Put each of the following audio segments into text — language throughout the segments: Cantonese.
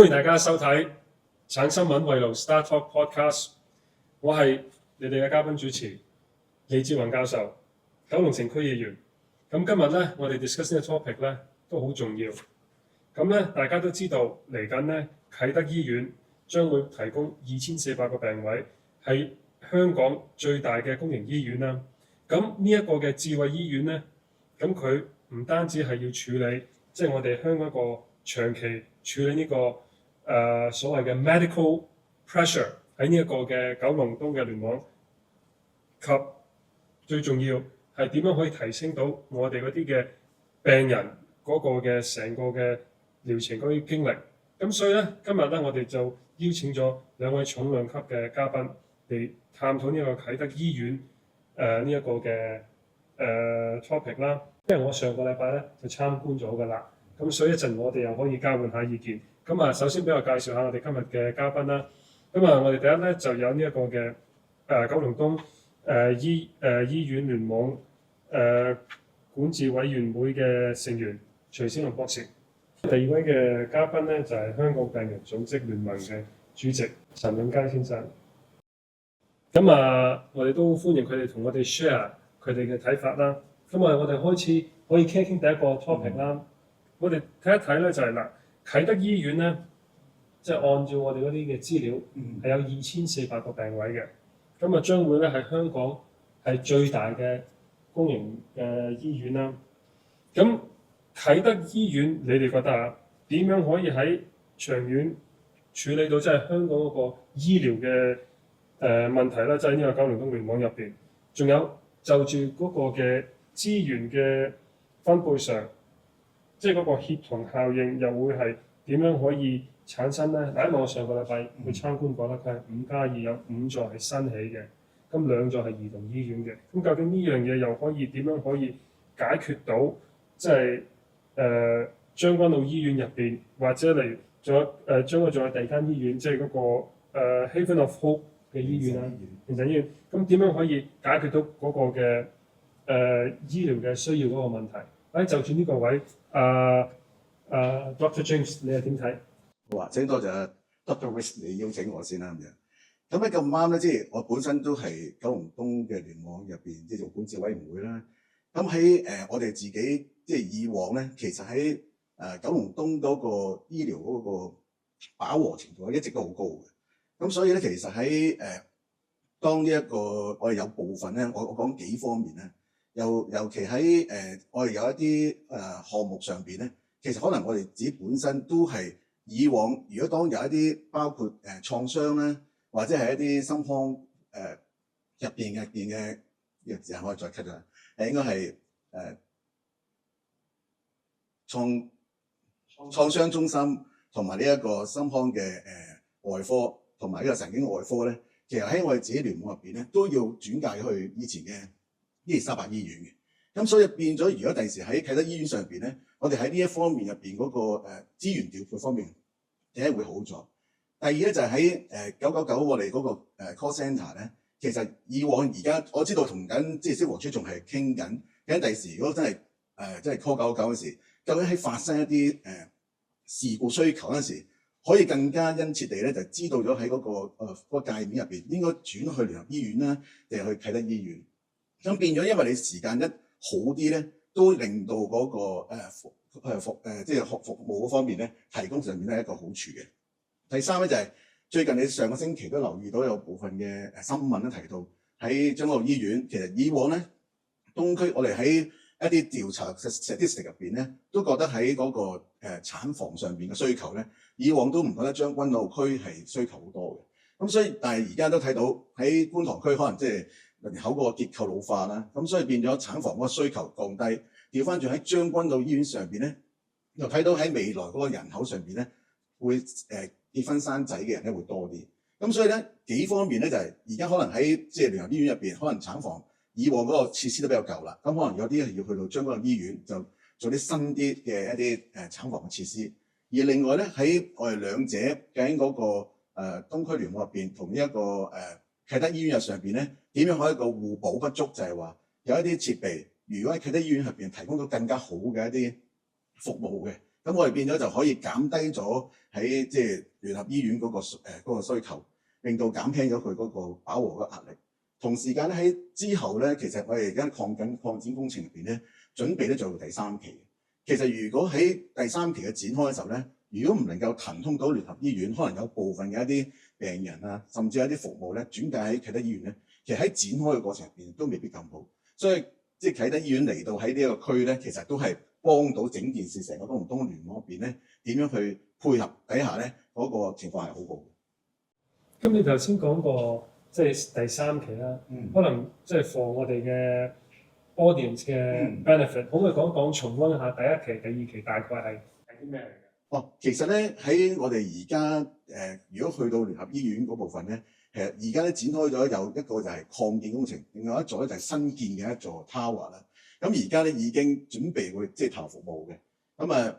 歡迎大家收睇橙新聞圍爐 Star Talk Podcast，我係你哋嘅嘉賓主持李志宏教授，九龍城區議員。咁今日咧，我哋 discuss 呢個 topic 咧都好重要。咁咧，大家都知道嚟緊咧啟德醫院將會提供2400個病位，係香港最大嘅公營醫院啦。咁呢一個嘅智慧醫院咧，咁佢唔單止係要處理，即係我哋香港一個長期處理呢個所謂嘅 medical pressure 喺呢一個嘅九龍東嘅聯網，及最重要係點樣可以提升到我哋嗰啲嘅病人嗰個嘅成個嘅療程嗰啲經歷。咁所以咧，今日咧我哋就邀請咗兩位重量級嘅嘉賓嚟探討呢個啟德醫院呢一個嘅topic 啦。因為我上個禮拜咧就參觀咗㗎啦，咁所以一陣我哋又可以交換下意見。咁啊，首先俾我介紹下我哋今日嘅嘉賓啦。咁啊，我哋第一咧就有呢一個嘅九龍東醫院聯網管治委員會嘅成員徐先龍博士。第二位嘅嘉賓咧就係香港病人組織聯盟嘅主席陳永佳先生。咁啊，我哋都歡迎佢哋同我哋 share 佢哋嘅睇法啦。咁啊，我哋開始可以傾一傾第一個 topic 啦。我哋睇一睇咧就係嗱，啟德醫院咧，即係按照我哋嗰啲嘅資料，係有2400個病位嘅。咁啊，將會咧係香港係最大嘅公營嘅醫院啦。咁啟德醫院，你哋覺得啊，點樣可以喺長遠處理到即係香港嗰個醫療嘅問題啦？即係呢個九龍東聯網入邊，仲有就住嗰個嘅資源嘅分配上，即係嗰個協同效應又會係點樣可以產生咧？嗱，因為我上個禮拜去參觀過啦，佢係5+2，有5座係新起嘅，咁2座係兒童醫院嘅。咁究竟呢樣嘢又可以點樣可以解決到？即係將軍澳醫院入邊，或者嚟仲有將來仲有第二間醫院，即係嗰個Haven of Hope 嘅醫院啦，平鎮醫院。咁點樣可以解決到嗰個嘅醫療嘅需要嗰個問題？就住呢個位Dr. James， 你係點睇？好啊，請多謝 Dr. Rice 你邀請我先啦咁樣。咁咧咁啱咧，即係我本身都係九龍東嘅聯網入邊，即係做管治委員會啦。咁喺我哋自己即係以往咧，其實喺九龍東嗰個醫療嗰個飽和程度一直都好高嘅。咁所以咧，其實喺當呢一個我哋有部分咧，我講幾方面咧，尤其喺我哋有一啲項目上邊咧，其實可能我哋自己本身都係以往，如果當有一啲包括創傷咧，或者係一啲心腔入邊嘅藥字，我哋再 cut 咗。應該係創傷中心同埋呢一個心腔嘅外科同埋呢個神經外科咧，其實喺我哋自己聯網入邊咧，都要轉介去以前嘅伊利沙伯醫院嘅。咁所以變咗，如果第時喺啟德醫院上邊咧，我哋喺呢一方面入邊嗰個資源調配方面，第一會好咗。第二咧就係喺999我哋嗰個call centre 咧。其實以往而家我知道同緊即係消防處仲係傾緊，咁第時如果真係即係 call 999嗰時，究竟喺發生一啲事故需求嗰時，可以更加殷切地咧就知道咗喺嗰個界面入邊應該轉去聯合醫院啦，定係去啟德醫院。咁變咗，因為你時間一好啲咧，都令到嗰個即係服務嗰方面咧提供上面咧一個好處嘅。第三咧就係。最近你上個星期都留意到有部分嘅新聞都提到喺將軍澳醫院，其實以往咧東區我哋喺一啲調查 statistic 入邊咧，都覺得喺嗰個產房上邊嘅需求咧，以往都唔覺得將軍澳區係需求好多嘅。咁所以但係而家都睇到喺觀塘區可能即係人口個結構老化啦，咁所以變咗產房嗰個需求降低。調翻轉喺將軍澳醫院上邊咧，又睇到喺未來嗰個人口上邊咧會結婚生仔嘅人咧會多啲，咁所以咧幾方面咧就係而家可能喺即係聯合醫院入邊，可能產房以往嗰個設施都比較舊啦，咁可能有啲係要去到將軍澳醫院就做啲新啲嘅一啲產房嘅設施。而另外咧喺我哋兩者究竟嗰個東區聯網入邊同呢一個啟德醫院入上邊咧，點樣可以一個互補不足？就係話有一啲設備，如果喺啟德醫院入邊提供到更加好嘅一啲服務嘅。咁我哋變咗就可以減低咗喺即係聯合醫院嗰個需求，令到減輕咗佢嗰個飽和嘅壓力。同時間咧喺之後咧，其實我哋而家擴展工程入邊咧，準備咧做到第三期。其實如果喺第三期嘅展開嘅時候咧，如果唔能夠騰通到聯合醫院，可能有部分嘅一啲病人啊，甚至有一啲服務咧轉介喺啟德醫院咧，其實喺展開嘅過程入邊都未必咁好。所以即係啟德醫院嚟到喺呢個區咧，其實都係幫到整件事成個九龍東聯網入邊咧，點樣去配合底下咧嗰個情況係好好嘅。咁你頭先講過即係第三期啦，可能即係 for 我哋嘅 audience 嘅 benefit，可唔可以講重溫下第一期、第二期大概係啲咩嚟嘅？其實咧喺我哋而家如果去到聯合醫院嗰部分咧，其實而家咧展開咗有一個就係擴建工程，另外一座咧就係新建嘅一座 tower 啦。咁而家咧已經準備會即係投入服務嘅。咁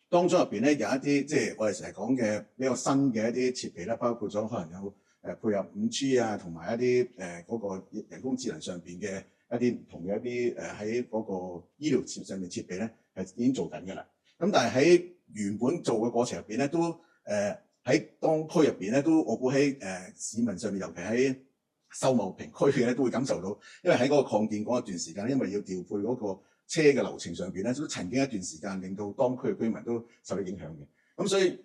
當中入邊咧有一啲即係我哋成日講嘅比較新嘅一啲設備啦，包括咗可能有配合 5G 啊，同埋一啲嗰個人工智能上邊嘅一啲唔同嘅一啲喺嗰個醫療上面設備咧係已經做緊㗎啦。咁但係喺原本做嘅過程入邊咧，都喺當區入邊咧，都我估喺市民上面，尤其喺秀茂坪區嘅咧，都會感受到，因為喺嗰個擴建嗰一段時間，因為要調配嗰個車嘅流程上邊咧，都曾經一段時間令到當區嘅居民都受到影響嘅。咁所以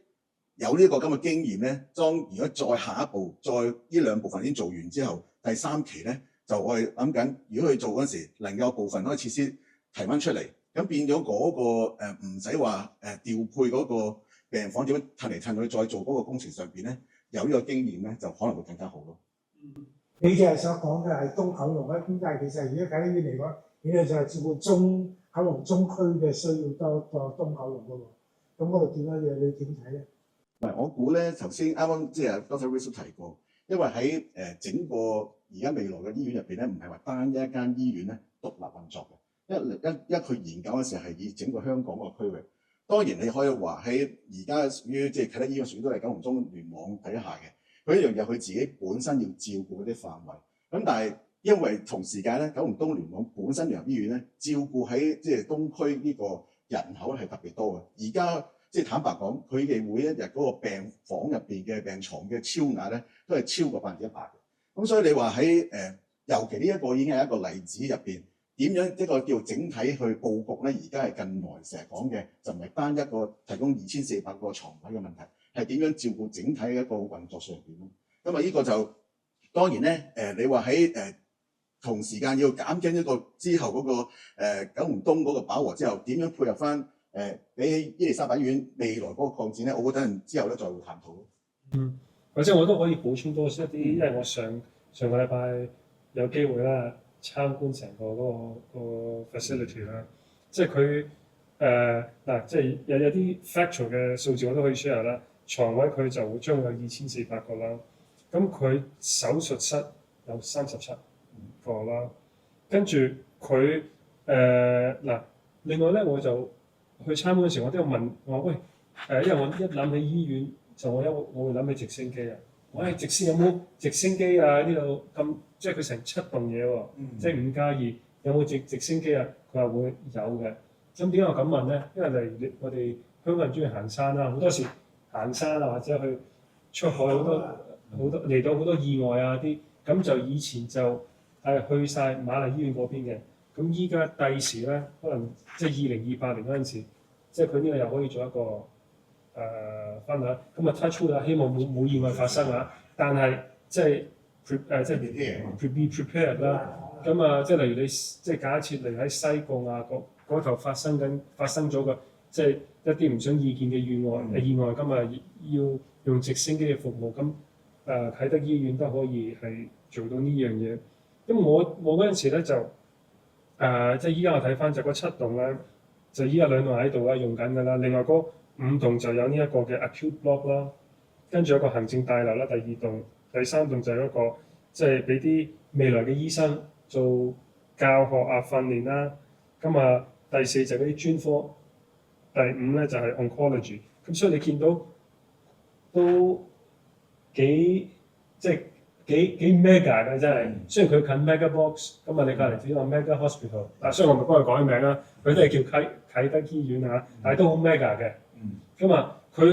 有呢個咁嘅經驗咧，如果再下一步，再呢兩部分已經做完之後，第三期咧就我哋諗緊，如果佢做嗰陣時能夠部分嗰個設施提翻出嚟。咁變咗嗰個唔使話調配嗰個病房點樣褪嚟褪去，再做嗰個工程上邊咧，有呢個經驗咧，就可能會更加好咯。你哋係想講嘅係東九龍咧，咁但係其實如果喺呢邊嚟講，你哋就係照顧九龍中區嘅需要多過東九龍嘅喎。咁嗰度點樣嘢？你點睇咧？我估咧，頭先啱啱即係 Dr. Rice 提過，因為喺整個而家未來嘅醫院入邊咧，唔係話單一間醫院咧獨立運作嘅。一去研究嘅時候係以整個香港個區域，當然你可以話喺而家屬於即係啟德醫院屬於都係九龍中聯網底下嘅，佢一樣有佢自己本身要照顧嗰啲範圍。咁但係因為同時間咧，九龍東聯網本身聯合醫院咧照顧喺即係東區呢個人口係特別多嘅。而家即係坦白講，佢哋每一日嗰個病房入邊嘅病床嘅超額咧都係超過100%嘅。咁所以你話喺尤其呢一個已經係一個例子入邊。點樣一個叫整體去佈局咧？而家係近來成日講嘅，就唔係單一個提供2400個床位嘅問題，係點樣照顧整體嘅一個運作上邊咯。咁呢個就當然咧，你話喺同時間要減緊一個之後嗰個九龍東嗰個飽和之後，點樣配合翻比起伊利沙伯醫院未來嗰個擴展咧？我覺得之後咧再會探討咯。或者我都可以補充多一啲，因為我上個禮拜有機會啦。參觀成個嗰個 facility 啦，即係佢嗱，即係有啲 factual 嘅數字我都可以 share 啦。床位佢就會將有2400個啦，咁佢手術室有37個啦，跟住佢嗱，另外咧我就去參觀嘅時候，我都有問我喂因為我一諗起醫院就我會諗起直升機啊。喂，直升有冇直升機啊？呢度咁即係佢成7棟嘢喎，即係5+2有冇直升機啊？佢話會有嘅。咁點解我咁問咧？因為例如我哋香港人中意行山啦，好多時行山啊或者去出海好多嚟到好多意外啊啲，咁就以前就係去晒瑪麗醫院嗰邊嘅。咁依家第時咧，可能即係2028年嗰陣時，即係佢呢個又可以做一個。分享咁啊 touch wood 啦，希望冇意外發生啊！但係即係be prepared 啦。咁啊，即係例如你即係假設嚟喺西貢啊嗰頭發生咗個即係一啲唔想意見嘅意外，咁啊要用直升機嘅服務，咁啟德醫院都可以係做到呢樣嘢。咁我嗰陣時咧就即係依家我睇翻就嗰7棟咧，就依家2棟喺度啦，用緊㗎啦。另外嗰5棟就有呢一個嘅 acute block 啦，跟住有個行政大樓啦，第2棟、第3棟就係一個即係俾啲未來嘅醫生做教學啊訓練啦。咁啊，第4就係嗰啲專科，第5咧就係 oncology。咁所以你見到都幾即係幾 mega 嘅真係。雖然佢近 mega box，咁啊你隔離只有 mega hospital，但係雖然我咪幫佢改名啦，佢都係叫啟德醫院嚇，但係都好 mega 嘅。咁啊，佢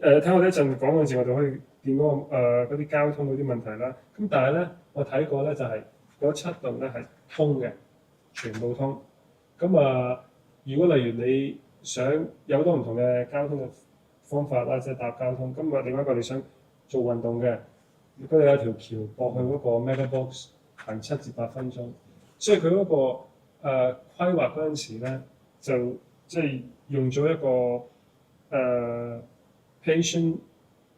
睇我哋一陣講嗰陣時，我哋可以見嗰個嗰啲交通嗰啲問題啦。咁但係咧，我睇過咧就係嗰7棟咧係通嘅，全部通。咁啊，如果例如你想有好多唔同嘅交通嘅方法啦，即係搭交通。咁啊，另外一個你想做運動嘅，如果你有條橋駁去嗰個 mega box，行7至8分鐘。所以佢嗰個規劃嗰陣時咧，就即係用咗一個patient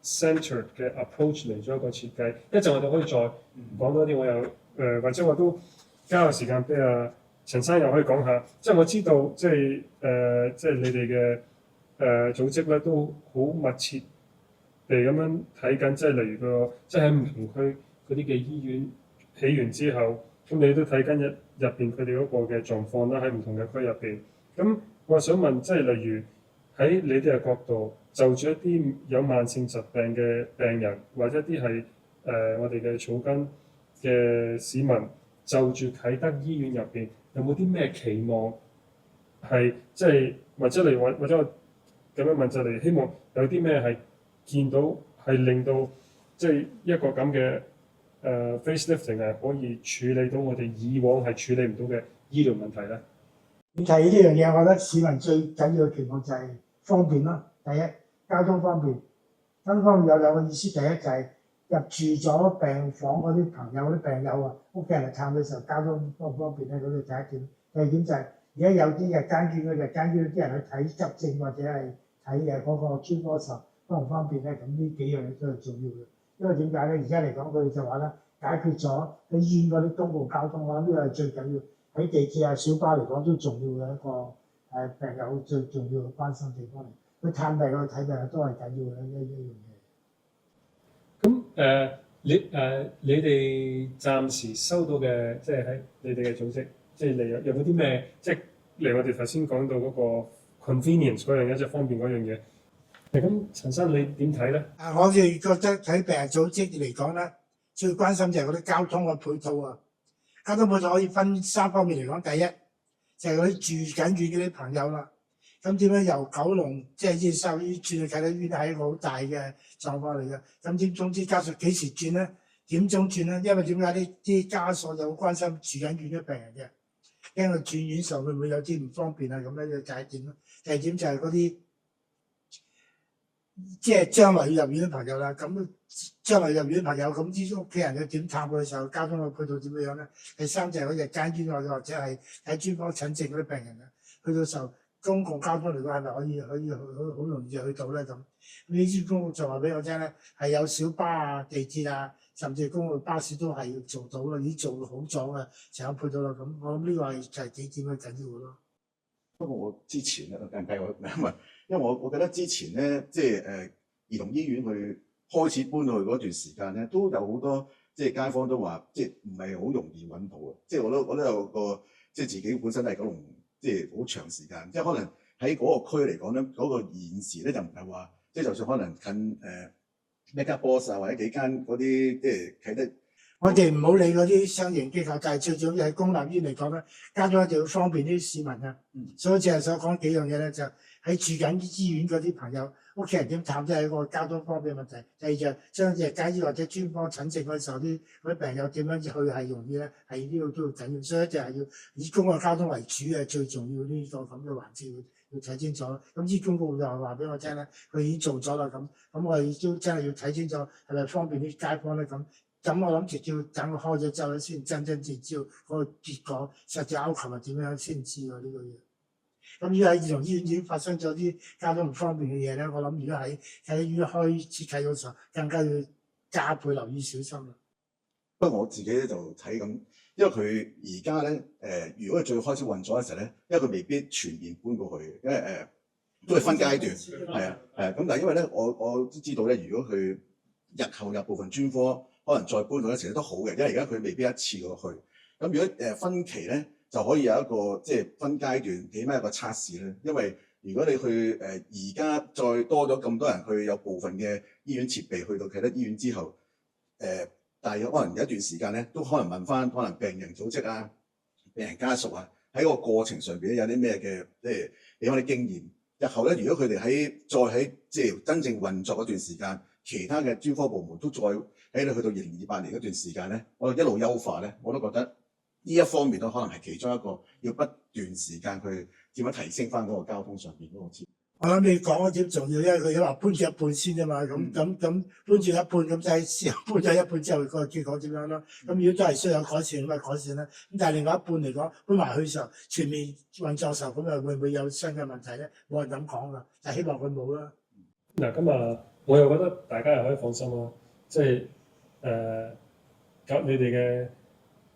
centered 嘅 approach 嚟咗一個設計。一陣我哋可以再講多啲，我有或者我都交個時間俾陳生又可以講下。即係我知道即係你哋嘅組織咧都好密切地咁樣睇緊，即係例如即係喺唔同區嗰啲嘅醫院起完之後，咁你都睇緊入邊佢哋嗰個嘅狀況啦，喺唔同嘅區入邊。咁我想問，即係例如喺你哋嘅角度，就住一啲有慢性疾病嘅病人，或者一啲係我哋嘅草根嘅市民，就住啟德醫院入邊有冇啲咩期望係即係或者我咁樣問就嚟希望有啲咩係見到係令到即係一個咁嘅facelifting 係可以處理到我哋以往係處理唔到嘅醫療問題咧？你提呢樣嘢，我覺得市民最緊要嘅期望就係方便啦。第一，交通方便。交通方面有兩個意思，第一就係入住咗病房嗰啲朋友、嗰啲病友啊，屋企人嚟探嘅時候，交通方唔方便咧？嗰個第一點。第二點就係而家有啲日間醫院嘅日間醫院啲人去睇急症或者係睇嗰個專科時候方唔方便咧？咁呢幾樣嘢都係重要嘅。因為點解咧？而家嚟講，佢哋就話咧，解決咗喺醫院嗰啲公共交通，我諗呢個係最緊要。喺地鐵啊、小巴嚟講都重要嘅一個病友最重要嘅關心地方嚟。佢探病、去睇病都係緊要嘅一樣嘢。咁你哋暫時收到嘅，即係喺你哋嘅組織，即係嚟有冇啲咩，即係嚟我哋頭先講到嗰個 convenience 嗰樣嘢，即係方便嗰樣嘢。咁陳生你點睇咧？我哋覺得喺病人組織嚟講咧，最關心就係嗰啲交通嘅配套啊。交通配套可以分3方面嚟講，第一就係嗰啲住緊院嗰啲朋友啦。咁點樣由九龍即係醫收醫轉去啟德醫院係一個好大嘅狀況嚟嘅。咁總之家屬幾時轉咧？點鐘轉咧？因為點解呢啲家屬就好關心住緊院嘅病人嘅，因為轉院時候會唔會有啲唔方便啊？咁咧就第一點咯。第二點就係嗰啲即係將來要入院嘅朋友啦。咁將來入院嘅朋友，咁啲屋企人要點探佢嘅時候，交通嘅配套點樣咧？第三就係嗰日間醫院或者係喺專科診症嗰啲病人啊，去到時候公共交通嚟講係咪可以好容易去到咧？咁呢啲公共就話俾我聽咧，係有小巴啊、地鐵啊，甚至公共巴士都係要做到啦，已經做好咗嘅，成日配到啦。咁我諗呢個係就係幾點嘅緊要嘅咯。不過我之前咧，因為我記得之前咧，即係兒童醫院去開始搬到去嗰段時間咧，都有好多即係街坊都話，即係唔係好容易揾到嘅。即係我都有個即係自己本身係九龍，即係好長時間，即係可能喺嗰個區嚟講咧，嗰個現時咧就唔係話，即係就算可能近Mega Boss 啊，或者幾間嗰啲即係啟德。我哋唔好理嗰啲商營機構，但係最重要喺公立醫院嚟講咧，交通一定要方便啲市民啊。所以淨係所講幾樣嘢咧，就喺住緊醫院嗰啲朋友，屋企人點探都係一個交通方便問題。第二就將日間醫或者專科診症嗰時候嗰啲病友點樣去係容易咧，係呢個都要緊要。所以就係要以公共交通為主嘅最重要呢個咁嘅環節要睇清楚。咁醫公局就話俾我聽咧，佢已經做咗啦。咁我哋都真係要睇清楚係咪方便啲街坊咧咁。咁我諗住要等佢開咗之後先真正知道嗰個結果，實際 outcome 係點樣先知喎呢個嘢。咁如果喺兒童醫院已經發生咗啲交通唔方便嘅嘢咧，我諗如果喺醫院開設計嗰時候，更加要加倍留意小心啦。不過我自己咧就睇咁，因為佢而家咧如果佢最開始運作嘅時候咧，因為佢未必全面搬過去嘅，因為都係分階段，係啊。咁但係因為咧，我都知道咧，如果佢日後有部分專科，可能再搬到一齊都好嘅，因為而家佢未必一次過去。咁如果分期咧，就可以有一個即係分階段，起碼一個測試咧。因為如果你去而家再多咗咁多人去，有部分嘅醫院設備去到啟德醫院之後，但係可能有一段時間咧，都可能問翻可能病人組織啊、病人家屬啊，喺個過程上邊咧有啲咩嘅即係俾我啲經驗。日後咧，如果佢哋喺即係真正運作嗰段時間，其他嘅專科部門都再喺你去到2028年嗰段時間咧，我哋一路優化咧，我都覺得呢一方面都可能係其中一個要不斷時間去點樣提升翻嗰個交通上邊嗰個資源。我諗你講嗰點重要，因為佢話搬住一半先啫嘛，咁搬住一半咁就係試搬咗一半之後個結果點樣咯？咁如果都係需要改善，咁咪改善啦。咁但係另外一半嚟講，搬埋去時候全面運作時候，咁啊會唔會有新嘅問題咧？冇人咁講噶，但希望佢冇啦。嗱咁我又覺得大家又可以放心咯，即係你哋嘅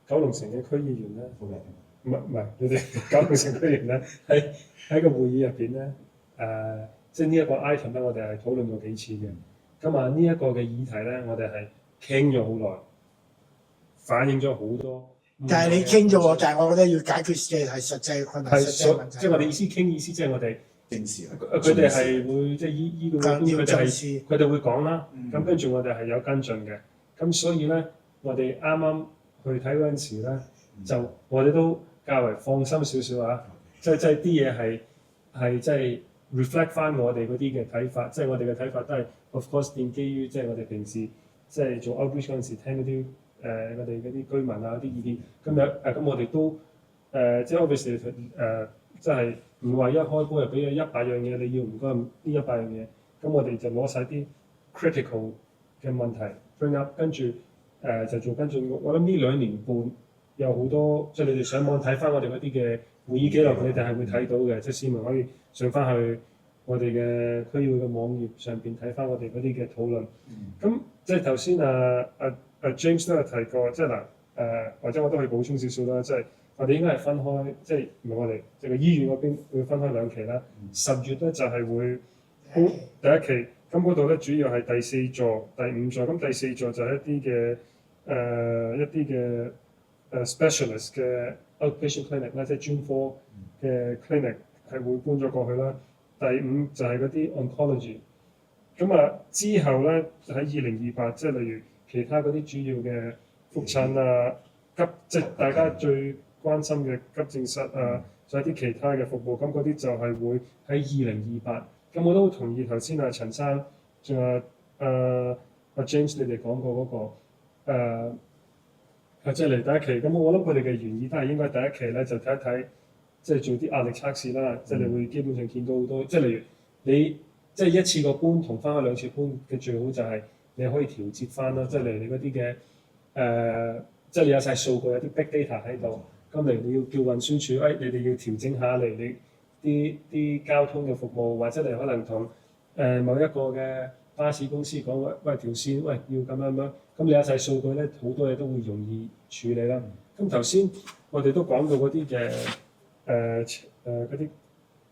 九龍城嘅區議員咧，唔係你哋九龍城區議員咧喺個會議入邊咧。即係呢一個 item 咧，我哋係討論過幾次嘅。咁呢一個嘅議題咧，我哋係傾咗好耐，反映咗好多。但係你傾咗喎，但係我覺得要解決嘅係實際困難、實際問題。即係我哋意思即係我哋正視佢哋係會即係依個佢哋會講啦。咁跟住我哋係有跟進嘅。咁所以咧，我哋啱啱去睇嗰陣時咧，就我哋都較為放心少少啊。即係啲嘢係即係。reflect 翻我哋嗰啲嘅睇法，即係我哋嘅睇法都係 of course 奠基於即係我哋平時即係做 outreach 嗰陣時聽嗰啲我哋嗰啲居民啊啲意見，咁我哋都即係 obviously 即係唔係一開波就俾你100樣嘢，你要唔該呢100樣嘢，咁我哋就攞晒啲 critical 嘅問題 bring up， 跟住就做跟進。我諗呢2年半有好多，即係你哋上網睇翻我哋嗰啲嘅會議記錄，你哋係會睇到嘅，即係市民可以上翻去我哋嘅區議會嘅網頁上邊睇翻我哋嗰啲嘅討論。咁即係頭先James 都有提過，即係嗱或者我都可以補充少少啦，即係我哋應該係分開，即係唔係我哋即係個醫院嗰邊會分開2期啦。10月咧就係會第一期，咁嗰度咧主要係第4座、第5座，咁第4座就係一啲嘅specialist 嘅 outpatient clinic 啦，即係專科嘅 clinic 係會搬咗過去啦。第5就係嗰啲 oncology。咁之後咧喺2028，即係例如其他嗰啲主要嘅覆診啊、即係大家最關心嘅急症室啊，仲有啲其他嘅服務，咁嗰啲就係會喺2028。咁我都同意頭先陳生仲有James 你哋講過嗰個即係嚟第一期。咁我諗佢哋嘅原意都係應該第一期咧就睇一睇，即係做啲壓力測試啦。即係你會基本上見到好多，即係例如你即係一次過搬同翻去2次搬嘅最好就係你可以調節翻啦。即係例如你嗰啲嘅即係你有晒數據，有啲 big data 喺度。咁嚟你要叫運輸署，你哋要調整下嚟你啲交通嘅服務，或者你可能同某一個嘅巴士公司講，喂條線，喂要咁樣，咁你有晒數據咧，好多嘢都會容易處理啦。咁頭先我哋都講到嗰啲嘅嗰啲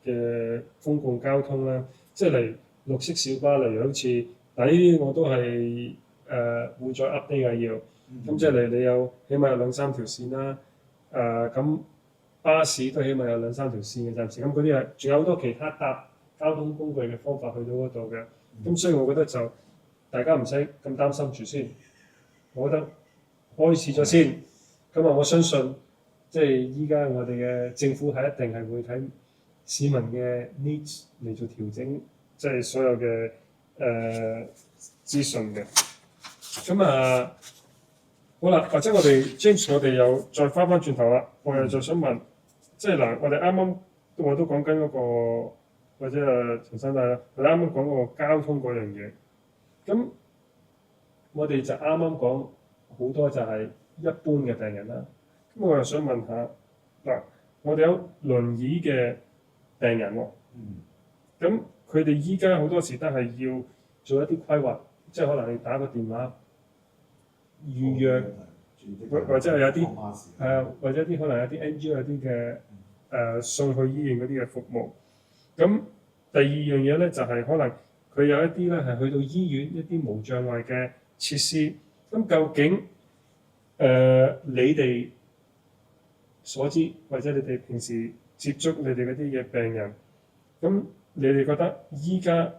嘅公共交通啦，即係例如綠色小巴，例如好似嗱呢啲我都係會再 update 嘅要，咁即係你有起碼有2-3條線啦，咁巴士都起碼有2-3條線嘅暫時，咁嗰啲仲有好多其他搭交通工具嘅方法去到嗰度嘅，咁所以我覺得就大家唔使咁擔心住先，我覺得開始咗先，咁我相信即係依家我哋嘅政府係一定係會睇市民嘅 needs 嚟做調整，即係所有嘅資訊嘅。咁好啦，或者我哋 James 我哋又再翻轉頭啦，我又就想問，即係嗱，我哋啱啱我都講緊嗰個，或者陳生啦，我哋啱啱講嗰個交通嗰樣嘢，咁我哋就啱啱講好多就係一般嘅病人啦。咁我又想問下，嗱，我哋有輪椅嘅病人喎，咁佢哋依家好多時都係要做一啲規劃，即係可能你打個電話預約，或者係有啲或者啲可能有啲 NGO 有啲嘅送去醫院嗰啲嘅服務。咁第二樣嘢咧就係可能佢有一啲咧係去到醫院一啲無障礙嘅設施。咁究竟你哋所知或者你哋平時接觸你哋嗰啲嘅病人，咁你哋覺得依家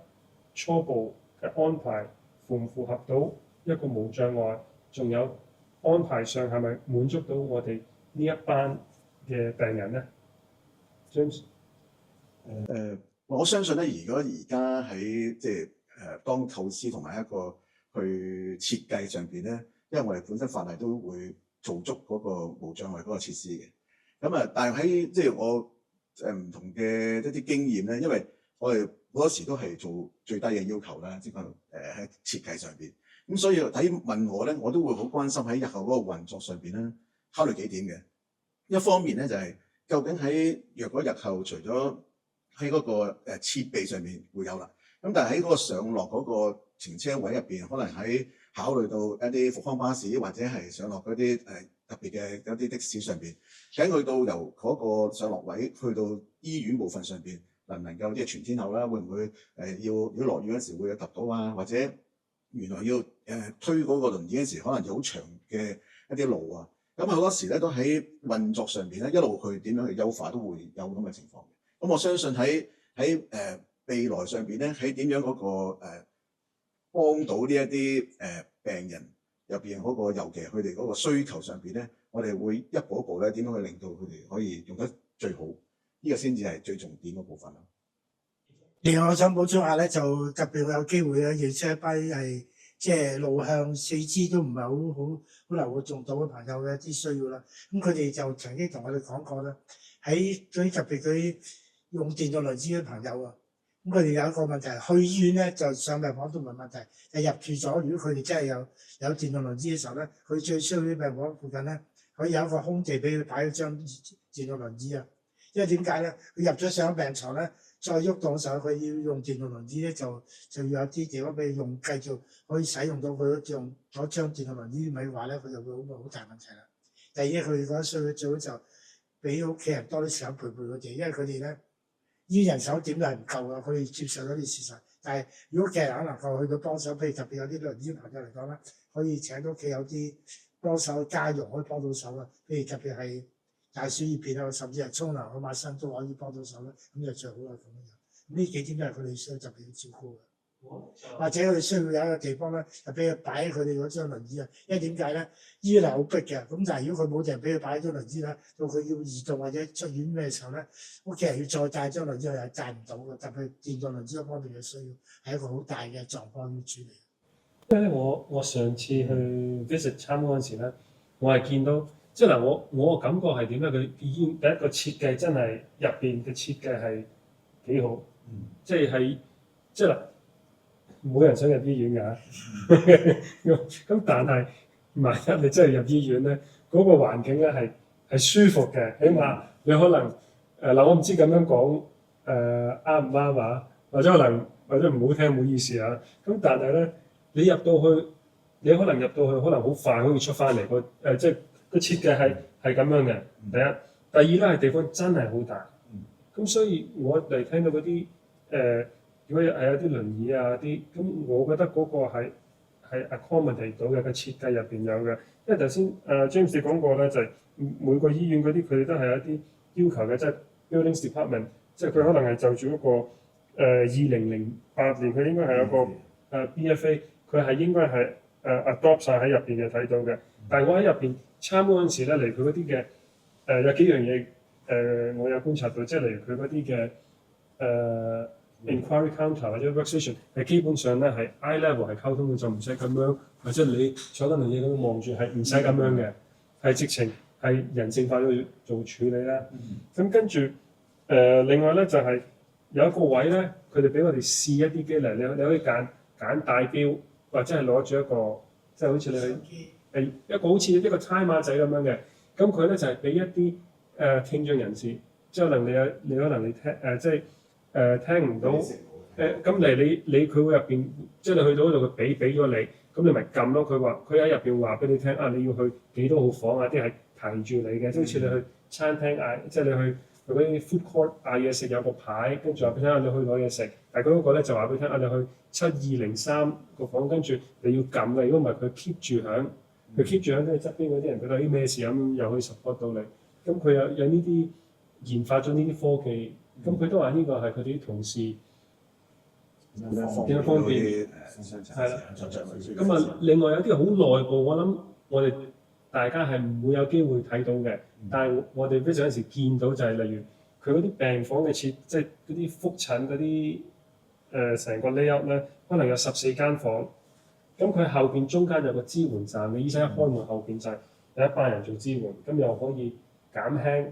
初步嘅安排符唔符合到一個無障礙仲有安排上係咪滿足到我哋呢一班嘅病人咧 ？James，我相信咧，如果而家喺即係當構思同埋一個去設計上邊咧，因為我哋本身法例都會做足嗰個無障礙嗰個設施嘅。咁啊，但係喺即係我唔同嘅一啲經驗咧，因為我哋好多時都係做最低嘅要求啦，即係喺設計上邊。咁所以問我咧，我都會好關心喺日後嗰個運作上邊咧，考慮幾點嘅。一方面咧就係、究竟若果日後除咗喺嗰個設備上面會有啦，咁但係喺嗰個上落嗰個停車位入邊，可能喺考慮到一啲復康巴士或者係上落嗰啲特別嘅一啲的士上邊，究竟去到由嗰個上落位去到醫院部分上邊，能唔能夠即係全天候啦？會唔會如果落雨嗰時會有揼到啊？或者原來要推嗰個輪椅嗰時，可能有好長嘅一啲路啊？咁好多時咧都喺運作上邊咧一路去點樣去優化，都會有咁嘅情況。咁我相信喺未來上邊咧，喺點樣嗰個幫到呢一啲病人入邊嗰個，尤其係佢哋嗰個需求上邊咧，我哋會一步一步咧點樣去令到佢哋可以用得最好，呢個先至係最重點嗰部分咯。另外我想補充下咧，就特別我有機會咧認識一班係即係路向四肢都唔係好能夠做到嘅朋友嘅一啲需要啦。咁佢哋就曾經同我哋講過啦，喺嗰啲特別嗰啲用電動輪椅嘅朋友啊，咁佢哋有一個問題，去醫院咧就上病房都唔係問題，但入住咗，如果佢哋真係有電動輪椅嘅時候咧，佢最需要啲病房附近咧可以有一個空地俾佢擺一張電動輪椅啊。因為點解咧？佢入咗上病床咧，再喐動嘅時候，佢要用電動輪椅咧，就要有啲地方俾佢用，繼續可以使用到佢用嗰張電動輪椅咪話咧，佢就會好大問題啦。第二，佢哋覺得需要最好就俾屋企人多啲時間陪佢哋，因為佢哋咧醫人手點都係唔夠啊，佢哋接受咗啲事實。但係如果屋企人可能夠去到幫手，譬如特別有啲輪椅朋友嚟講咧，可以請到屋企有啲幫手家用可以幫到手啊，譬如特別係大小二便啊，甚至係沖涼、去抹身都可以幫到手咧，咁就最好啦咁樣。呢幾點都係佢哋需要特別要照顧嘅。或者佢哋需要有一個地方咧，就俾佢擺佢哋嗰張輪椅啊。因為點解咧？醫院係好逼嘅，咁但係如果佢冇地方俾佢擺張輪椅咧，到佢要移動或者出院咩時候咧，屋企人要再帶張輪椅又帶唔到嘅。特別電動輪椅嗰方面嘅需要係一個好大嘅狀況要處理。因為咧，我上次去 visit 參觀嗰陣時咧，我係見到即係嗱，我感覺係點咧？佢醫院第一個設計真係入邊嘅設計係幾好，即係嗱。冇人想入醫院㗎，咁但係萬一你真係入醫院咧，嗰個環境咧係舒服嘅，起碼你可能嗱，我唔知咁樣講啱唔啱啊，或者唔好聽，唔好意思啊。咁但係咧，你入到去，你可能入到去，可能好快可以出翻嚟即係個設計係咁樣嘅。第一，第二咧係地方真係好大，咁所以我哋聽到嗰啲如果係有啲輪椅啊啲，咁我覺得嗰個係 accommodate 到嘅，個設計入邊有嘅。因為頭先James 講過咧，就係每個醫院嗰啲佢哋都係有一啲要求嘅，即係 buildings department，即係佢可能係就住嗰個2008年佢應該係有個BFA， 佢係應該係adopt 晒喺入邊嘅睇到嘅。但係我喺入邊參觀嗰陣時咧，嚟佢嗰啲嘅有幾樣嘢我有觀察到，即係例如佢嗰啲嘅inquiry counter 或者 workstation 係基本上咧係 eye level 係溝通嘅，就唔使咁樣，或者你坐緊輪椅咁樣望住係唔使咁樣嘅，係直情係人性化去做處理啦。咁跟住另外咧就係有一個位咧，佢哋俾我哋試一啲機嚟，你可以揀帶錶，或者係攞住一個即係好似你去一個好似一個 timer 仔咁樣嘅。咁佢咧就係俾一啲聽障人士，即係可能你可能你聽即係。聽唔到咁你佢會入邊，即係你去到嗰度佢俾咗你，咁你咪撳咯。佢話佢喺入邊話俾你聽啊，你要去幾多號房啊？啲係提住你嘅，即係好似你去餐廳嗌，即係你去嗰啲 food court 嗌嘢食有個牌，跟住話俾你聽啊，你去攞嘢食。但係佢嗰個咧就話俾你聽啊，你去7203個房，跟住你要撳嘅，如果唔係佢 keep 住響，佢 keep 住響，跟住側邊嗰啲人覺得啲咩事咁，又可以 support 到你。咁佢有呢啲研發咗呢啲科技。咁佢都話呢個係佢哋啲同事點樣方便啲傷殘係啦殘障人士咁啊，另外有啲好內部，我諗我哋大家係唔會有機會睇到嘅，但係我哋非常有時見到就係例如佢嗰啲病房嘅設，即係嗰啲覆診嗰啲成個 layout 咧，可能有14間房，咁佢後邊中間有個支援站，你醫生一開門後邊就係有一班人做支援，咁又可以減輕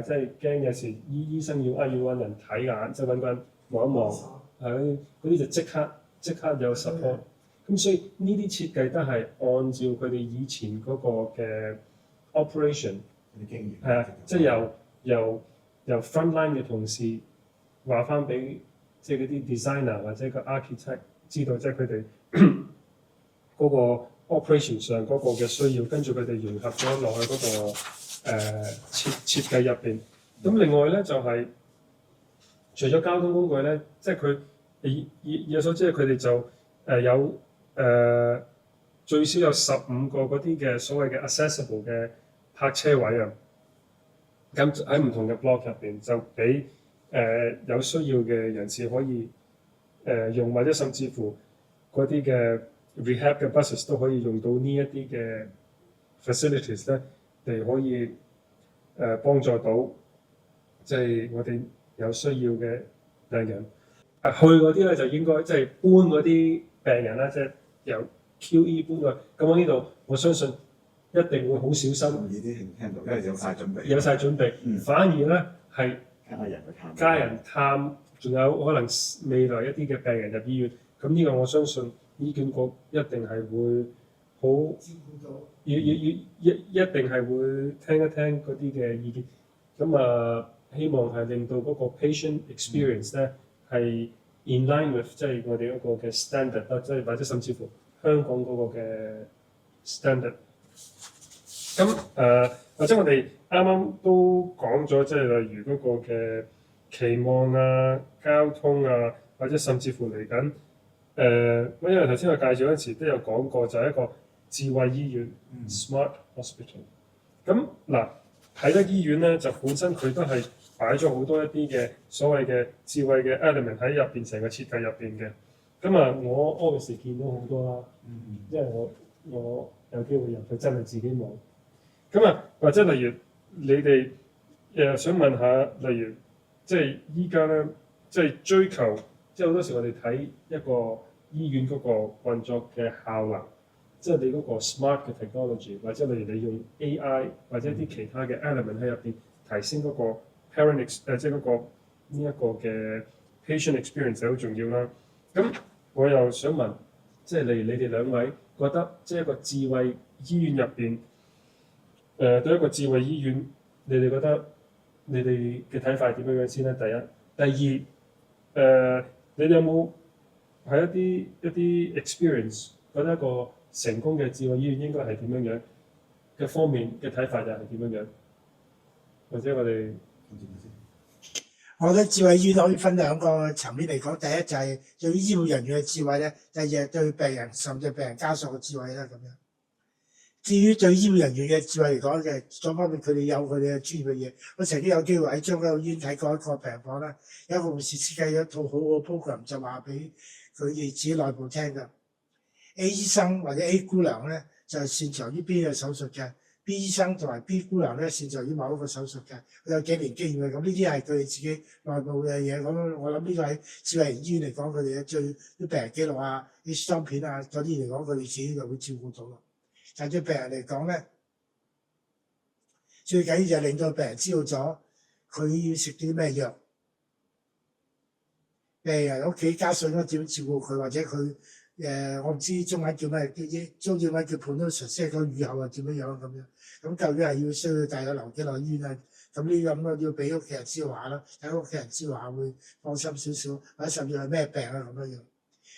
即係驚有時醫生要揾人睇眼，即係揾個人望一望，係嗰啲就即刻有 support。咁所以呢啲設計都係按照佢哋以前嗰個嘅 operation 啲經驗係啊，即係由 frontline 嘅同事話翻俾即係嗰啲 designer 或者個 architect 知道，即係佢哋嗰個 operation 上嗰個嘅需要，跟住佢哋融合咗落去嗰個設計入邊。咁另外咧就係、除咗交通工具咧，即係佢以我所知，佢哋就有最少有15個嗰啲嘅所謂嘅 accessible 嘅泊車位啊。咁喺唔同嘅 block 入邊，就俾有需要嘅人士可以用，或者甚至乎嗰啲嘅 rehab 嘅 buses 都可以用到呢一啲嘅 facilities 咧，嚟可以幫助到即係我哋有需要嘅病人。去嗰啲咧就應該即係搬嗰啲病人啦，即係由 QE 搬過去。咁我呢度我相信一定會好小心，易啲聽到，因為有晒準備。有晒準備。反而咧係家人探，仲有可能未來一啲嘅病人入醫院。咁呢個我相信醫管局一定係會好照顧到。一定係會聽一聽嗰啲嘅意見。咁希望係令到嗰個 patient experience 咧係 in line with 即係我哋嗰個嘅 standard 啦，即係或者甚至乎香港嗰個嘅 standard。咁或者我哋啱啱都講咗，即係例如嗰個嘅期望啊、交通啊，或者甚至乎嚟緊因為頭先我介紹嗰陣時都有講過，就係一個智慧醫院、smart hospital。咁嗱，啟德醫院咧就本身佢都係擺咗好多一啲嘅所謂嘅智慧嘅 element 喺入邊，成個設計入邊嘅。咁我 obviously 見到好多啦，因為我有機會入去真係自己望。或者例如你哋想問下，例如即係依家咧，即係追求，即係好多時我哋睇一個醫院嗰個運作嘅效能，即係你嗰個 smart 嘅 technology， 或者例如你用 AI 或者啲其他嘅 element 喺入邊提升嗰個 parent 即係嗰個呢一個嘅 patient experience 係好重要啦。咁我又想問，即係例如你哋兩位覺得，即係一個智慧醫院入邊，對一個智慧醫院，你哋覺得你哋嘅睇法係點樣先咧？第二，你哋有冇係一啲 experience 覺得一個成功嘅智慧醫院應該係點樣嘅方面嘅睇法又係點樣？或者我哋我覺得智慧醫院可以分兩個層面嚟講，第一就係對醫護人員嘅智慧咧，第二係對病人甚至病人家屬嘅智慧啦咁樣。至於對醫護人員嘅智慧嚟講嘅，嗰方面佢哋有佢哋嘅專業嘅嘢。我曾經有機會喺將軍澳醫院睇過一個病房啦，有一個護士設計咗一套好好嘅 program，就話俾佢哋自己內部聽㗎。A 醫生或者 A 姑娘咧就係擅長於邊個手術嘅。B 醫生同埋 B 姑娘咧擅長於某一個手術嘅，佢有幾年經驗嘅，咁呢啲係佢哋自己內部嘅嘢。咁我諗呢個喺智慧型醫院嚟講，佢哋最啲病人記錄啊、啲相片啊嗰啲嚟講，佢哋自己就會照顧到咯。但係對病人嚟講咧，最緊要就係令到病人知道咗佢要食啲咩藥，病人屋企家屬應該點照顧佢，或者佢我唔知中文叫咩，中英文叫 prognosis， 即係個預後係點樣咁樣。咁究竟係要需要帶佢留幾耐醫院啊？咁呢咁要俾屋企人知話啦，等屋企人知話會放心少少，或者甚至係咩病啊咁樣。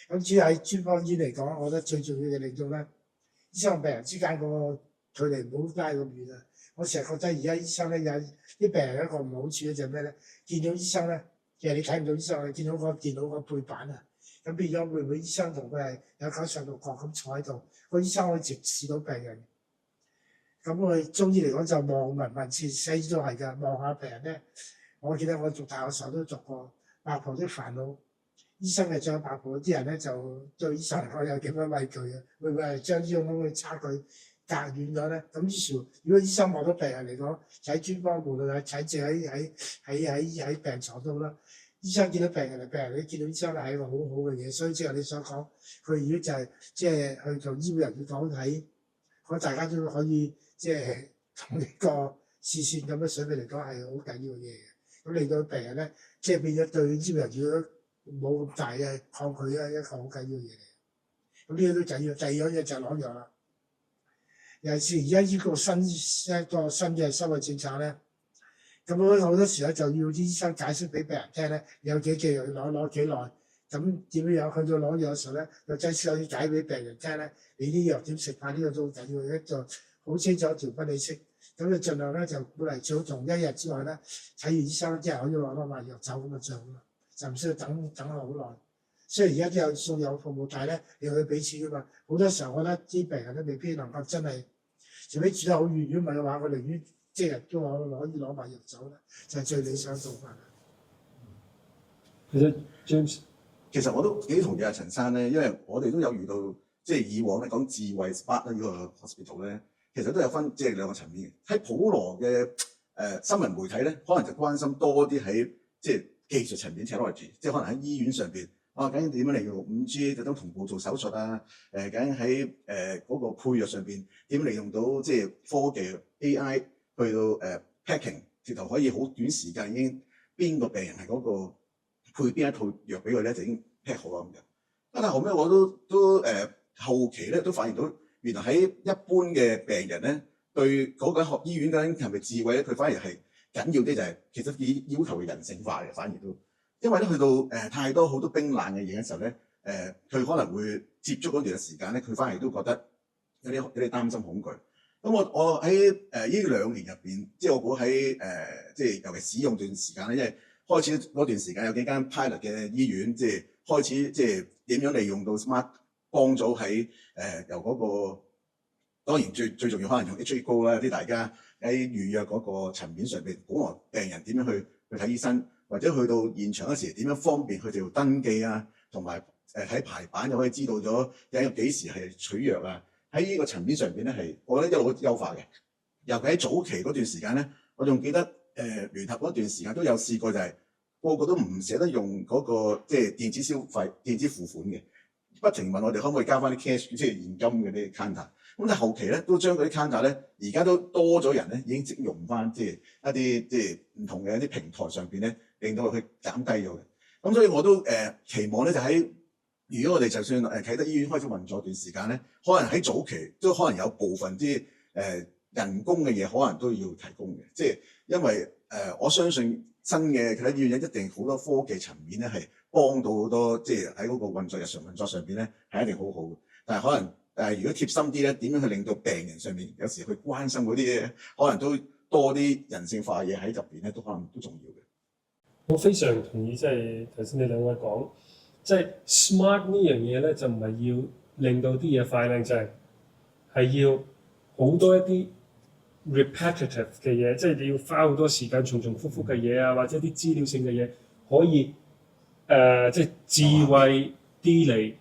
咁至於喺專科醫院嚟講，我覺得最重要嘅令到咧，醫生同病人之間嗰個距離唔好拉咁遠啊！我成日覺得而家醫生咧有啲病人一個唔好處咧就係咩咧？見到醫生咧，其實你睇唔到醫生，你見到個電腦個背板啊，咁變咗會唔會醫生同佢係有96度角咁坐喺度？個醫生可以直視到病人。咁我哋中醫嚟講就望聞切，西醫都係㗎，望下病人咧。我記得我讀大學時候都讀過《八婆的煩惱》，醫生嘅著白袍啲人咧就對醫生嚟講有幾分畏懼嘅，會唔會係將呢種咁嘅差距隔遠咗咧？咁於是乎，如果醫生望到病人嚟講，喺專科無論係診症喺病床度啦，醫生見到病人嚟，病人你見到醫生咧係一個好好嘅嘢，所以即係你所講，佢如果就係即係去同醫護人員講喺，咁大家都可以即係同呢個視線咁嘅水平嚟講係好緊要嘅嘢嘅。咁令到病人咧，即係變咗對醫護人員冇咁大嘅抗拒咧，一個好緊要嘅嘢嚟。咁呢個都緊要。第二樣嘢就係攞藥啦。尤其是而家呢個新嘅收費政策咧，咁好多時咧就要啲醫生解釋俾病人聽咧，有幾隻藥攞幾耐，咁點樣去到攞藥嘅時候咧，藥劑師可以解俾病人聽咧，你啲藥點食法呢個都好緊要嘅，就好清楚條不理式。咁你盡量咧就鼓勵最好同一日之外咧睇完醫生之後可以攞埋藥走咁就最好啦，就唔需要等好耐。雖然而家都有送藥服務，但係咧你要去俾錢噶嘛。好多時候我覺得啲病人都未必能夠真係，除非住得好遠，如果唔係嘅話，我寧願即日都攞埋藥走咧，就係最理想做法。其實 James，其實我都幾同意阿陳生咧，因為我哋都有遇到，即係以往咧講智慧 Smart 呢個 hospital 咧，其實都有分即係兩個層面嘅。喺普羅嘅新聞媒體咧，可能就關心多啲喺即係技術層面 technology， 即係可能喺醫院上邊。究竟點樣利用 5G 特登同步做手術啊？究竟喺嗰個配藥上邊點利用到即係科技 AI 去到packing， 直頭可以好短時間已經邊個病人係嗰個配邊一套藥俾佢咧，就已經 pack 好啦咁樣。但係後尾我都後期咧都發現到，原來喺一般嘅病人咧，對嗰間醫院嗰間係咪智慧咧，佢反而係緊要啲就係其實要求嘅人性化嘅，反而都。因為咧去到太多好多冰冷嘅嘢嘅時候咧，佢可能會接觸嗰段時間咧，佢反而都覺得有啲擔心恐懼。咁我喺呢2年入邊，即係我估喺即係尤其使用段時間咧，因為開始嗰段時間有幾間 pilot 嘅醫院，即係開始即係點樣利用到 smart 幫咗喺由嗰個當然最重要可能用 HA Go 啦，啲大家喺預約嗰個層面上邊，普羅病人點樣去睇醫生。或者去到現場嗰時點樣方便佢哋登記啊，同埋喺排版就可以知道咗有幾時係取藥啊。喺呢個層面上邊咧係，我覺得一路優化嘅。尤其喺早期嗰段時間咧，我仲記得聯合嗰段時間都有試過，就係個個都唔捨得用嗰個即係電子消費、電子付款嘅，不停問我哋可唔可以加翻啲 cash， 即係現金嘅啲 counter。咁但係後期咧都將嗰啲 counter 咧，而家都多咗人咧已經即用翻，即係一啲即係唔同嘅一啲平台上邊咧。令到佢減低咗嘅，咁所以我都期望咧就喺如果我哋就算啟德醫院開始運作段時間咧，可能喺早期都可能有部分啲人工嘅嘢可能都要提供嘅，即係因為我相信新嘅啟德醫院一定好多科技層面咧係幫到好多，即係喺嗰個日常運作上邊咧係一定好好嘅，但係可能如果貼心啲咧，點樣去令到病人上面有時去關心嗰啲嘢，可能都多啲人性化嘅嘢喺入邊咧，都可能都重要嘅。我非常同意，即係頭先你兩位講，即係 smart 呢樣嘢咧，就唔係要令到啲嘢快靚正，係要好多一啲 repetitive 嘅嘢，即係你要花好多時間重複嘅嘢啊，或者啲資料性嘅嘢，可以即係智慧啲嚟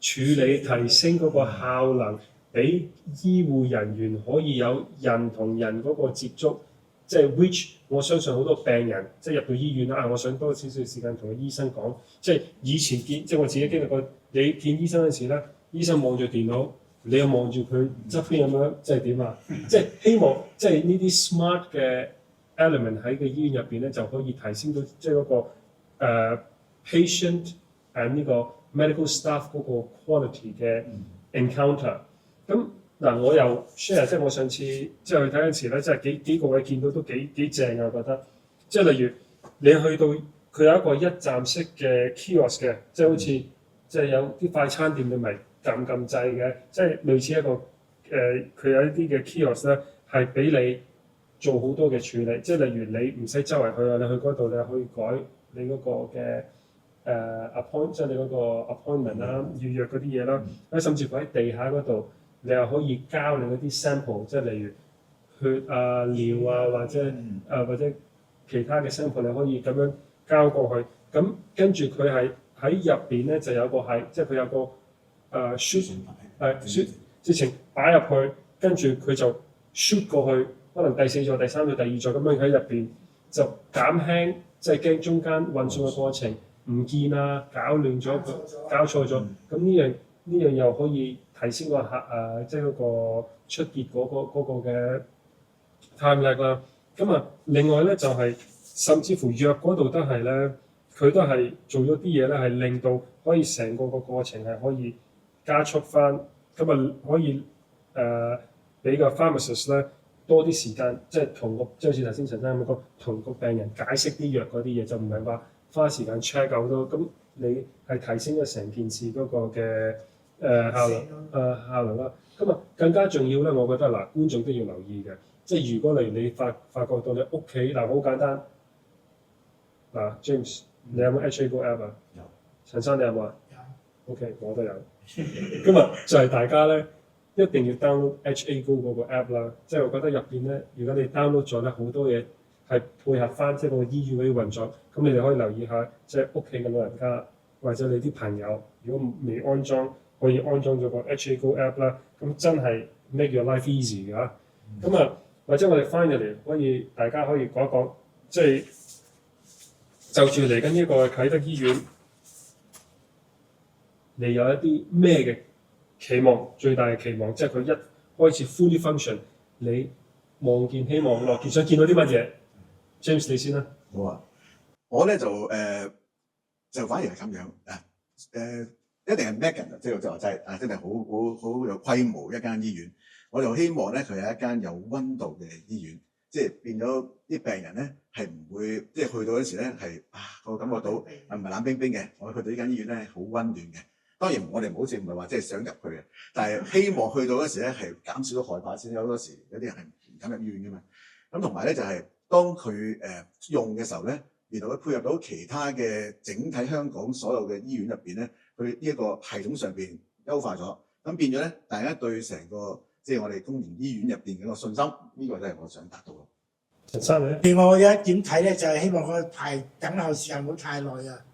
處理，提升嗰個效能，俾醫護人員可以有人同人嗰個接觸。即係 which 我相信好多病人即係入到醫院啦，我想多少少時間同個醫生講，即係以前見即係我自己經歷過，你見醫生嗰時咧，醫生望住電腦，你又望住佢側邊咁樣，即係點啊？即係希望即係呢啲 smart 嘅 element 喺個醫院入邊咧，就可以提升到即係嗰個patient and 呢個 medical staff 嗰個 quality 嘅 encounter。咁嗱，我又 share 即係我上次即係去睇嗰陣時咧，即係幾個位見到都幾正啊！我覺得即係例如你去到佢有一個一站式嘅 kiosk 嘅，即係好似即係有啲快餐店你咪撳掣嘅，即係類似一個佢有一啲嘅 kiosk 咧係俾你做好多嘅處理，即係例如你唔使周圍去啊，你去嗰度你可以改你嗰個嘅appoint 即係你嗰個 appointment 啦、預約嗰啲嘢啦，甚至乎喺地下嗰度。你又可以交你嗰啲 sample， 即係例如血啊、尿啊，或者其他嘅 sample， 你可以咁樣交過去。咁跟住佢係喺入邊咧就有個係，即係佢有個shoot shoot，直情擺入去，跟住佢就 shoot 過去，可能第4座、第3座、第2座咁樣喺入邊就減輕，即係驚中間運送嘅過程唔見啊，搞亂咗，搞錯咗，咁呢樣又可以提升個即係嗰個出結嗰個嘅 time lag 啦。咁啊，另外咧就係、甚至乎藥嗰度都係咧，佢都係做咗啲嘢咧，係令到可以成個過程係可以加速翻，咁啊可以俾個 pharmacist 咧多啲時間，即係即係好似頭先陳生咁講，同個病人解釋啲藥嗰啲嘢，就唔係話花時間 check 好多，咁你係提升咗成件事嗰個嘅效率啦。咁啊更加重要咧，我覺得嗱，觀眾都要留意嘅，即係如果你發覺到你屋企嗱好簡單嗱 ，James 你有冇 HA Go App 啊？有。陳生你有冇啊？有。OK， 我都有。咁啊就係大家咧一定要 download HA Go 嗰個 app 啦，即係我覺得入邊咧，如果你 download 咗咧，好多嘢係配合翻即係個醫院嗰啲運作，咁你哋可以留意下，即係屋企嘅老人家或者你啲朋友，如果未安裝，可以安裝咗個 HA Go app 啦，咁真係 make your life easy 㗎。咁啊，或者我哋 finally 大家可以講一講，即係就住嚟緊呢個啟德醫院，你有一啲咩嘅期望？最大嘅期望即係佢一開始 fully function， 你望見希望樂見想見到啲乜嘢 ？James 你先啦。好啊，我咧就反而係咁樣一定係 mega， 即係真係好有規模一間醫院。我就希望咧佢係一間有溫度嘅醫院，即係變咗啲病人咧係唔會即係去到嗰時咧係我感覺到唔係冷冰冰嘅，我去到呢間醫院咧好溫暖嘅。當然我哋好似唔係話即係想入去嘅，但係希望去到嗰時咧係減少咗害怕先。有好多時有啲人係唔敢入醫院嘅嘛。咁同埋咧就係當佢用嘅時候咧，原來佢配合到其他嘅整體香港所有嘅醫院入邊咧，佢呢一個系統上邊優化咗，咁變咗咧大家對成個即係我哋公營醫院入邊嘅一個信心，呢個都係我想達到咯。陳生咧，另外我有一點睇咧，就係希望個等候時間唔好太耐啊。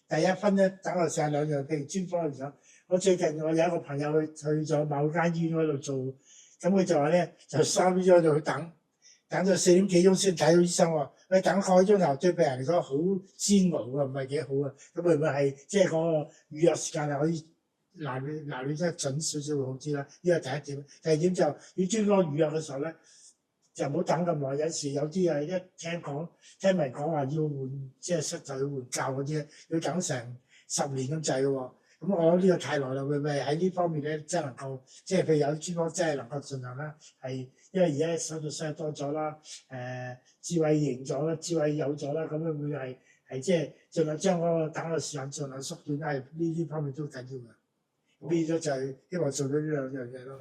第一分咧等候時間2樣，譬如專科嚟講，我最近我有一個朋友去咗某間醫院嗰度做，咁佢就話咧就3點鐘喺度去等咗4點幾鐘先睇到醫生喎。佢等個鐘頭對病人嚟講好煎熬啊，唔係幾好啊。咁會唔會係即係嗰個預約時間係可以嗱你真係準少少會好啲啦？呢個第一點。第二點就要專科預約嘅時候咧，就唔好等咁耐。有時有啲一聽聞講話要換即係室就要換教嗰啲，要等成10年咁滯嘅喎。咁我覺得呢個太耐啦，會唔會喺呢方面咧真係能夠即係譬如有專科真係能夠盡量啦，係因為而家手術室多咗啦，智慧型咗啦，智慧有咗啦，咁會唔會係即係盡量將嗰個等嘅時間盡量縮短？係呢方面都緊要嘅。變咗就係希望做到呢2樣嘢咯。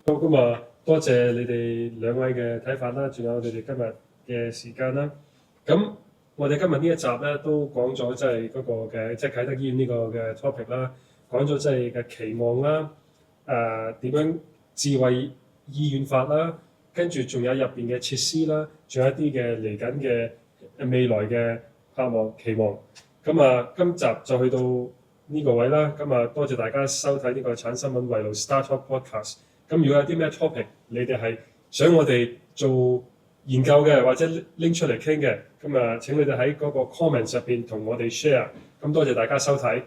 好，咁啊，多謝你哋2位嘅睇法啦，仲有你哋今日嘅時間啦。咁我哋今日呢一集咧都講咗即係嗰個嘅即係啟德醫院呢個嘅 topic 啦，講咗即係嘅期望啦，點樣智慧醫院法啦，跟住仲有入邊嘅設施啦，仲有一啲嘅嚟緊嘅未來嘅盼望期望。咁啊，今集就去到呢個位啦。咁啊，多謝大家收睇呢個橙新聞圍爐 Star Talk Podcast。咁如果有啲咩 topic 你哋係想我哋做研究嘅，或者拎出嚟傾嘅，咁啊請你哋喺嗰個 comment 入邊同我哋 share。咁多謝大家收睇。